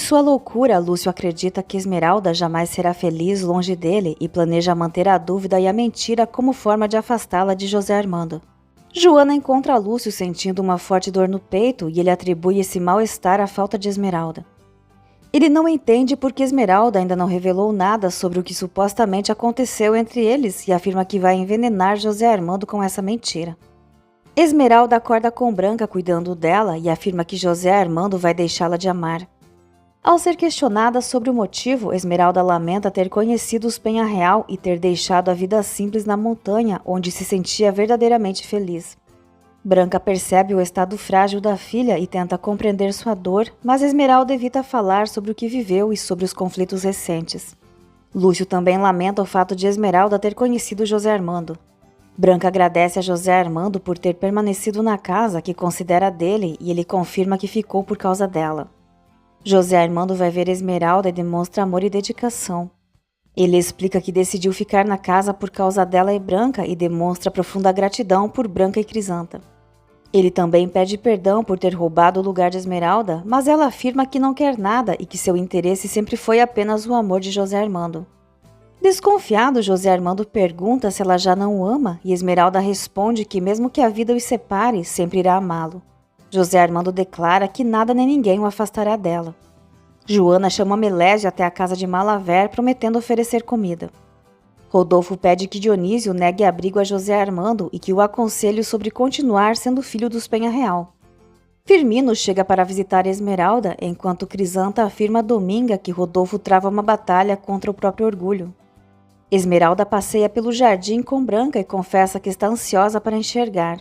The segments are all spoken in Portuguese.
sua loucura, Lúcio acredita que Esmeralda jamais será feliz longe dele e planeja manter a dúvida e a mentira como forma de afastá-la de José Armando. Joana encontra Lúcio sentindo uma forte dor no peito e ele atribui esse mal-estar à falta de Esmeralda. Ele não entende porque Esmeralda ainda não revelou nada sobre o que supostamente aconteceu entre eles e afirma que vai envenenar José Armando com essa mentira. Esmeralda acorda com Branca cuidando dela e afirma que José Armando vai deixá-la de amar. Ao ser questionada sobre o motivo, Esmeralda lamenta ter conhecido os Penha-Real e ter deixado a vida simples na montanha, onde se sentia verdadeiramente feliz. Branca percebe o estado frágil da filha e tenta compreender sua dor, mas Esmeralda evita falar sobre o que viveu e sobre os conflitos recentes. Lúcio também lamenta o fato de Esmeralda ter conhecido José Armando. Branca agradece a José Armando por ter permanecido na casa que considera dele e ele confirma que ficou por causa dela. José Armando vai ver Esmeralda e demonstra amor e dedicação. Ele explica que decidiu ficar na casa por causa dela e Branca e demonstra profunda gratidão por Branca e Crisanta. Ele também pede perdão por ter roubado o lugar de Esmeralda, mas ela afirma que não quer nada e que seu interesse sempre foi apenas o amor de José Armando. Desconfiado, José Armando pergunta se ela já não o ama e Esmeralda responde que mesmo que a vida os separe, sempre irá amá-lo. José Armando declara que nada nem ninguém o afastará dela. Joana chama Melésio até a casa de Malaver, prometendo oferecer comida. Rodolfo pede que Dionísio negue abrigo a José Armando e que o aconselhe sobre continuar sendo filho dos Penha-Real. Firmino chega para visitar Esmeralda, enquanto Crisanta afirma a Dominga que Rodolfo trava uma batalha contra o próprio orgulho. Esmeralda passeia pelo jardim com Branca e confessa que está ansiosa para enxergar.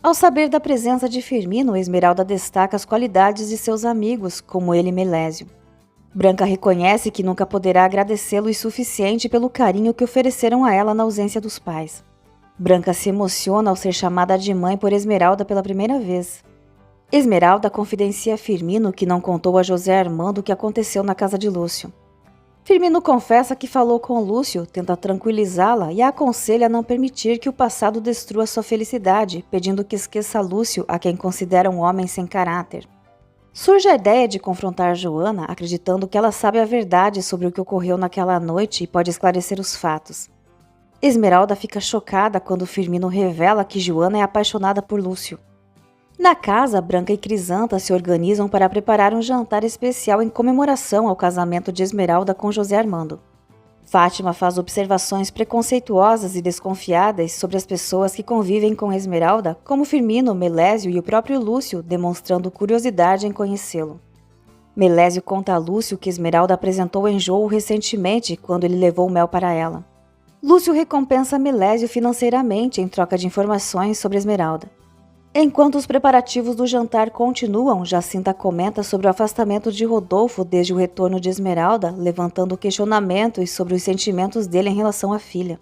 Ao saber da presença de Firmino, Esmeralda destaca as qualidades de seus amigos, como ele e Melésio. Branca reconhece que nunca poderá agradecê-lo o suficiente pelo carinho que ofereceram a ela na ausência dos pais. Branca se emociona ao ser chamada de mãe por Esmeralda pela primeira vez. Esmeralda confidencia a Firmino que não contou a José Armando o que aconteceu na casa de Lúcio. Firmino confessa que falou com Lúcio, tenta tranquilizá-la e a aconselha a não permitir que o passado destrua sua felicidade, pedindo que esqueça Lúcio, a quem considera um homem sem caráter. Surge a ideia de confrontar Joana, acreditando que ela sabe a verdade sobre o que ocorreu naquela noite e pode esclarecer os fatos. Esmeralda fica chocada quando Firmino revela que Joana é apaixonada por Lúcio. Na casa, Branca e Crisanta se organizam para preparar um jantar especial em comemoração ao casamento de Esmeralda com José Armando. Fátima faz observações preconceituosas e desconfiadas sobre as pessoas que convivem com Esmeralda, como Firmino, Melésio e o próprio Lúcio, demonstrando curiosidade em conhecê-lo. Melésio conta a Lúcio que Esmeralda apresentou enjoo recentemente quando ele levou mel para ela. Lúcio recompensa Melésio financeiramente em troca de informações sobre Esmeralda. Enquanto os preparativos do jantar continuam, Jacinta comenta sobre o afastamento de Rodolfo desde o retorno de Esmeralda, levantando questionamentos sobre os sentimentos dele em relação à filha.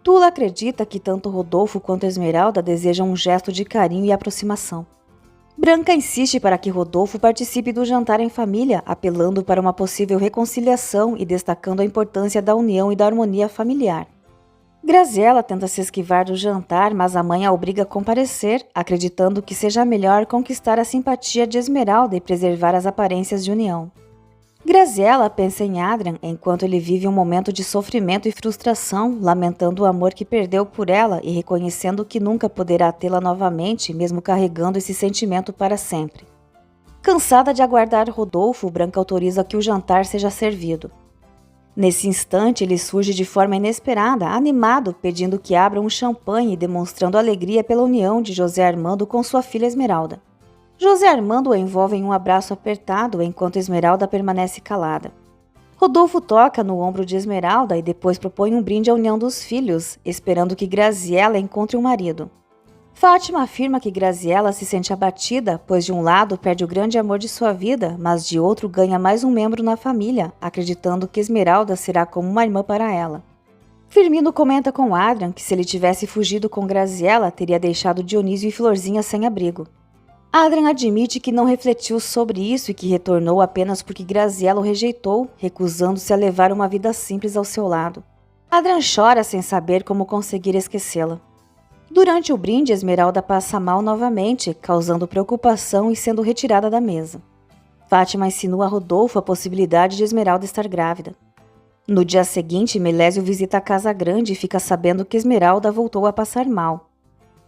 Tula acredita que tanto Rodolfo quanto Esmeralda desejam um gesto de carinho e aproximação. Branca insiste para que Rodolfo participe do jantar em família, apelando para uma possível reconciliação e destacando a importância da união e da harmonia familiar. Graziela tenta se esquivar do jantar, mas a mãe a obriga a comparecer, acreditando que seja melhor conquistar a simpatia de Esmeralda e preservar as aparências de união. Graziela pensa em Adrian enquanto ele vive um momento de sofrimento e frustração, lamentando o amor que perdeu por ela e reconhecendo que nunca poderá tê-la novamente, mesmo carregando esse sentimento para sempre. Cansada de aguardar Rodolfo, Branca autoriza que o jantar seja servido. Nesse instante, ele surge de forma inesperada, animado, pedindo que abram um champanhe e demonstrando alegria pela união de José Armando com sua filha Esmeralda. José Armando o envolve em um abraço apertado, enquanto Esmeralda permanece calada. Rodolfo toca no ombro de Esmeralda e depois propõe um brinde à união dos filhos, esperando que Graziela encontre um marido. Fátima afirma que Graziela se sente abatida, pois de um lado perde o grande amor de sua vida, mas de outro ganha mais um membro na família, acreditando que Esmeralda será como uma irmã para ela. Firmino comenta com Adrian que se ele tivesse fugido com Graziela, teria deixado Dionísio e Florzinha sem abrigo. Adrian admite que não refletiu sobre isso e que retornou apenas porque Graziela o rejeitou, recusando-se a levar uma vida simples ao seu lado. Adrian chora sem saber como conseguir esquecê-la. Durante o brinde, Esmeralda passa mal novamente, causando preocupação e sendo retirada da mesa. Fátima insinua a Rodolfo a possibilidade de Esmeralda estar grávida. No dia seguinte, Melésio visita a casa grande e fica sabendo que Esmeralda voltou a passar mal.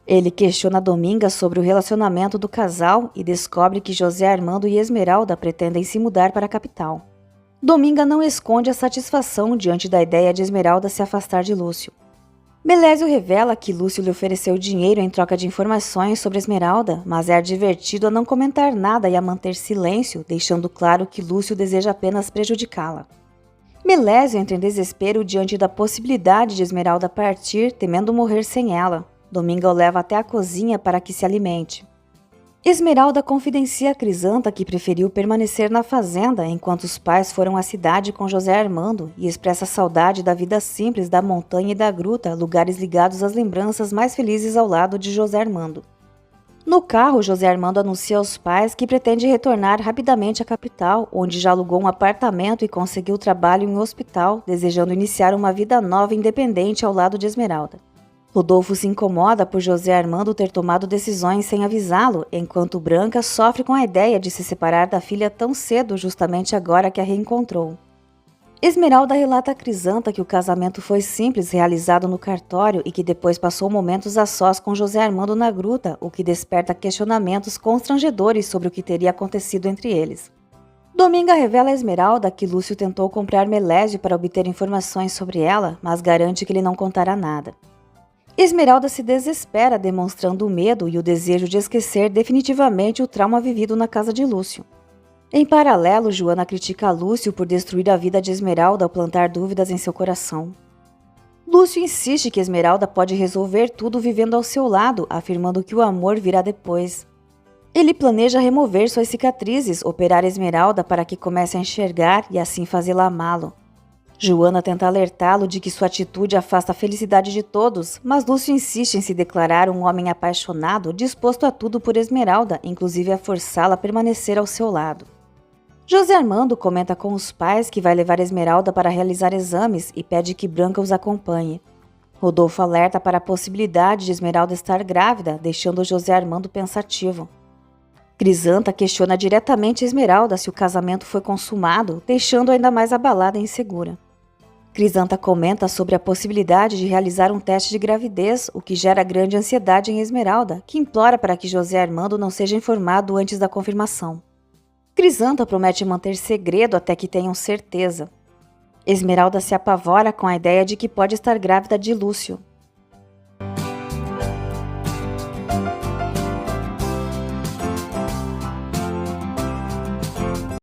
Ele questiona Dominga sobre o relacionamento do casal e descobre que José Armando e Esmeralda pretendem se mudar para a capital. Dominga não esconde a satisfação diante da ideia de Esmeralda se afastar de Lúcio. Melésio revela que Lúcio lhe ofereceu dinheiro em troca de informações sobre Esmeralda, mas é advertido a não comentar nada e a manter silêncio, deixando claro que Lúcio deseja apenas prejudicá-la. Melésio entra em desespero diante da possibilidade de Esmeralda partir, temendo morrer sem ela. Dominga o leva até a cozinha para que se alimente. Esmeralda confidencia a Crisanta que preferiu permanecer na fazenda enquanto os pais foram à cidade com José Armando e expressa saudade da vida simples da montanha e da gruta, lugares ligados às lembranças mais felizes ao lado de José Armando. No carro, José Armando anuncia aos pais que pretende retornar rapidamente à capital, onde já alugou um apartamento e conseguiu trabalho em um hospital, desejando iniciar uma vida nova e independente ao lado de Esmeralda. Rodolfo se incomoda por José Armando ter tomado decisões sem avisá-lo, enquanto Branca sofre com a ideia de se separar da filha tão cedo, justamente agora que a reencontrou. Esmeralda relata a Crisanta que o casamento foi simples, realizado no cartório e que depois passou momentos a sós com José Armando na gruta, o que desperta questionamentos constrangedores sobre o que teria acontecido entre eles. Dominga revela a Esmeralda que Lúcio tentou comprar Melésio para obter informações sobre ela, mas garante que ele não contará nada. Esmeralda se desespera, demonstrando o medo e o desejo de esquecer definitivamente o trauma vivido na casa de Lúcio. Em paralelo, Joana critica Lúcio por destruir a vida de Esmeralda ao plantar dúvidas em seu coração. Lúcio insiste que Esmeralda pode resolver tudo vivendo ao seu lado, afirmando que o amor virá depois. Ele planeja remover suas cicatrizes, operar Esmeralda para que comece a enxergar e assim fazê-la amá-lo. Joana tenta alertá-lo de que sua atitude afasta a felicidade de todos, mas Lúcio insiste em se declarar um homem apaixonado, disposto a tudo por Esmeralda, inclusive a forçá-la a permanecer ao seu lado. José Armando comenta com os pais que vai levar Esmeralda para realizar exames e pede que Branca os acompanhe. Rodolfo alerta para a possibilidade de Esmeralda estar grávida, deixando José Armando pensativo. Crisanta questiona diretamente Esmeralda se o casamento foi consumado, deixando ainda mais abalada e insegura. Crisanta comenta sobre a possibilidade de realizar um teste de gravidez, o que gera grande ansiedade em Esmeralda, que implora para que José Armando não seja informado antes da confirmação. Crisanta promete manter segredo até que tenham certeza. Esmeralda se apavora com a ideia de que pode estar grávida de Lúcio.